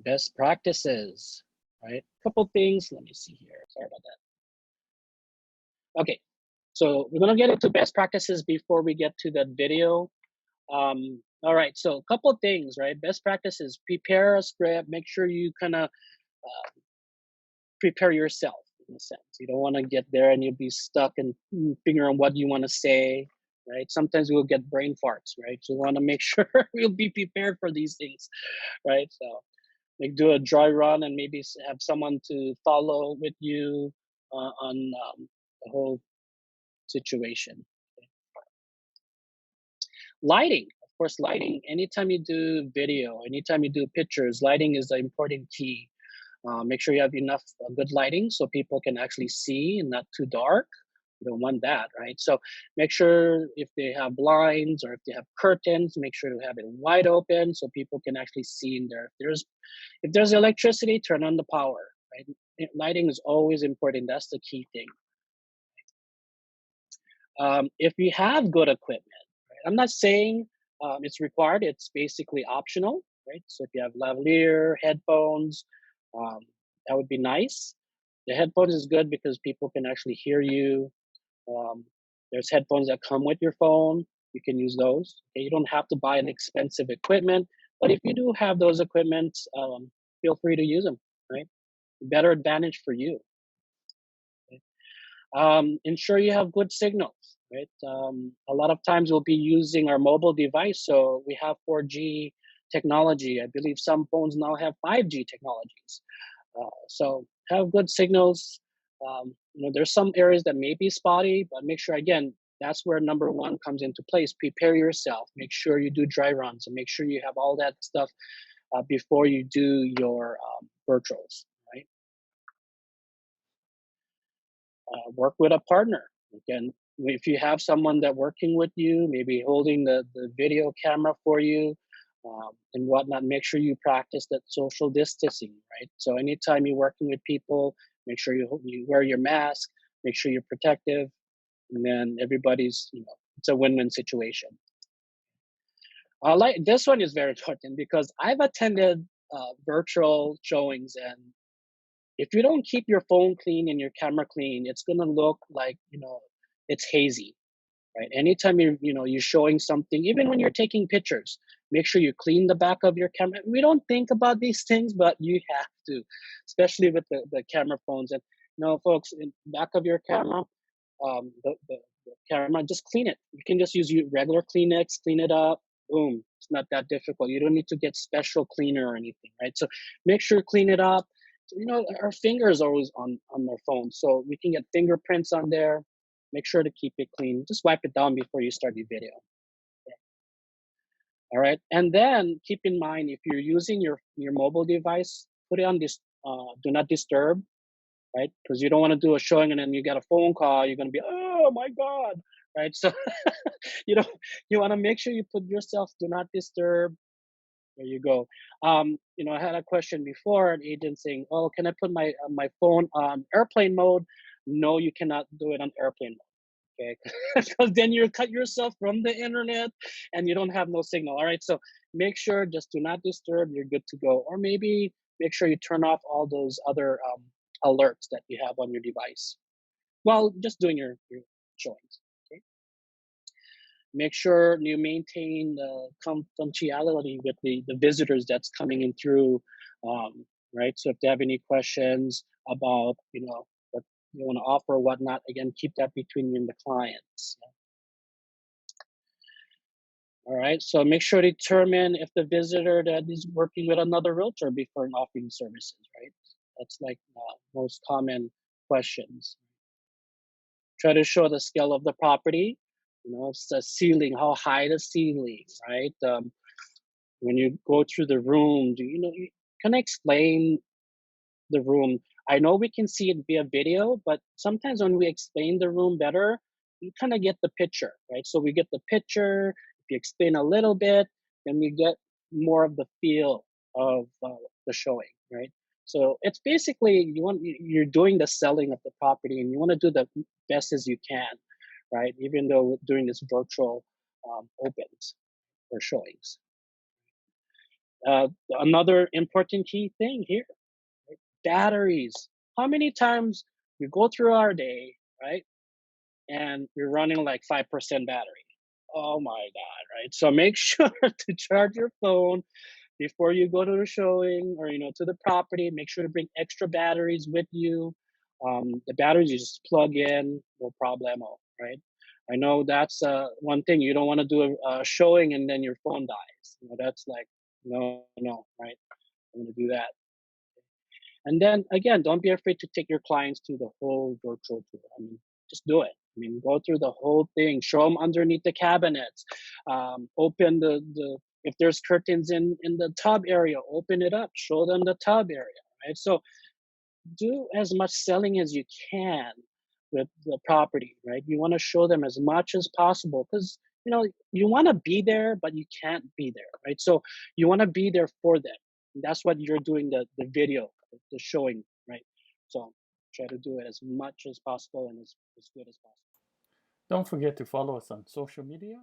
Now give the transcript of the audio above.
Best practices, right? Couple things. Let me see here. Sorry about that. Okay, so we're gonna get into best practices before we get to that video. All right, so a couple things, right? Best practices: prepare a script. Make sure you kind of prepare yourself in a sense. You don't want to get there and you'll be stuck and figure out what you want to say, right? Sometimes we'll get brain farts, right? So we want to make sure we'll be prepared for these things, right? So like do a dry run and maybe have someone to follow with you on the whole situation. Lighting, of course, lighting. Anytime you do video, anytime you do pictures, lighting is an important key. Make sure you have enough good lighting so people can actually see and not too dark. You don't want that, right? So make sure if they have blinds or if they have curtains, make sure to have it wide open so people can actually see in there. If there's electricity, turn on the power, right? Lighting is always important. That's the key thing. If you have good equipment, right? I'm not saying it's required. It's basically optional, right? So if you have lavalier, headphones, um, that would be nice. The headphones is good because people can actually hear you. Um, there's headphones that come with your phone. You can use those. Okay? You don't have to buy an expensive equipment, but if you do have those equipments, feel free to use them. Right? Better advantage for you. Okay? Ensure you have good signals. Right? A lot of times we'll be using our mobile device, so we have 4G technology. I believe some phones now have 5G technologies. So have good signals. There's some areas that may be spotty, but make sure again that's where number one comes into place. Prepare yourself. Make sure you do dry runs and make sure you have all that stuff before you do your virtuals. Right. Work with a partner. Again, if you have someone that working with you, maybe holding the video camera for you and whatnot, make sure you practice that social distancing, right? So anytime you're working with people, make sure you wear your mask, make sure you're protective, and then everybody's, it's a win-win situation. Like this one is very important because I've attended virtual showings, and if you don't keep your phone clean and your camera clean, it's gonna look like it's hazy, right? Anytime you're showing something, even when you're taking pictures, make sure you clean the back of your camera. We don't think about these things, but you have to, especially with the camera phones. And folks, in back of your camera, the camera, just clean it. You can just use regular Kleenex, clean it up. Boom. It's not that difficult. You don't need to get special cleaner or anything, right? So make sure you clean it up. So, our fingers are always on their phone, so we can get fingerprints on there. Make sure to keep it clean. Just wipe it down before you start the video. Okay. All right, and then keep in mind if you're using your mobile device, put it on this do not disturb, right? Because you don't want to do a showing and then you get a phone call. You're gonna be, oh my god, right? So you know you want to make sure you put yourself do not disturb. There you go. I had a question before, an agent saying, "Oh, can I put my phone on airplane mode?" No, you cannot do it on airplane mode. Okay, because then you cut yourself from the internet and you don't have no signal. All right, so make sure just do not disturb. You're good to go, or maybe make sure you turn off all those other alerts that you have on your device while just doing your showings. Okay, make sure you maintain the confidentiality with the visitors that's coming in through, right? So if they have any questions about, what you want to offer or whatnot, again, keep that between you and the clients. All right. So make sure to determine if the visitor that is working with another realtor before offering services, right? That's like most common questions. Try to show the scale of the property. It's the ceiling, how high the ceiling, right? When you go through the room, you can explain the room. I know we can see it via video, but sometimes when we explain the room better, you kind of get the picture, right? So we get the picture. If you explain a little bit, then we get more of the feel of the showing, right? So it's basically you're doing the selling of the property, and you want to do the best as you can, right? Even though during this virtual opens or showings. Another important key thing here, right? Batteries. How many times we go through our day, right? And we're running like 5% battery. Oh my God, right? So make sure to charge your phone before you go to the showing or to the property. Make sure to bring extra batteries with you. The batteries you just plug in, no problemo, right? I know that's one thing you don't want to do a showing and then your phone dies. That's like no, no, right? I'm gonna do that. And then again, don't be afraid to take your clients to the whole virtual tour. I mean, just do it. I mean, go through the whole thing. Show them underneath the cabinets. Open the if there's curtains in the tub area, open it up. Show them the tub area, right? So do as much selling as you can with the property, right? You want to show them as much as possible because you want to be there, but you can't be there, right? So you want to be there for them. And that's what you're doing the video, the showing, right? So try to do it as much as possible and as good as possible. Don't forget to follow us on social media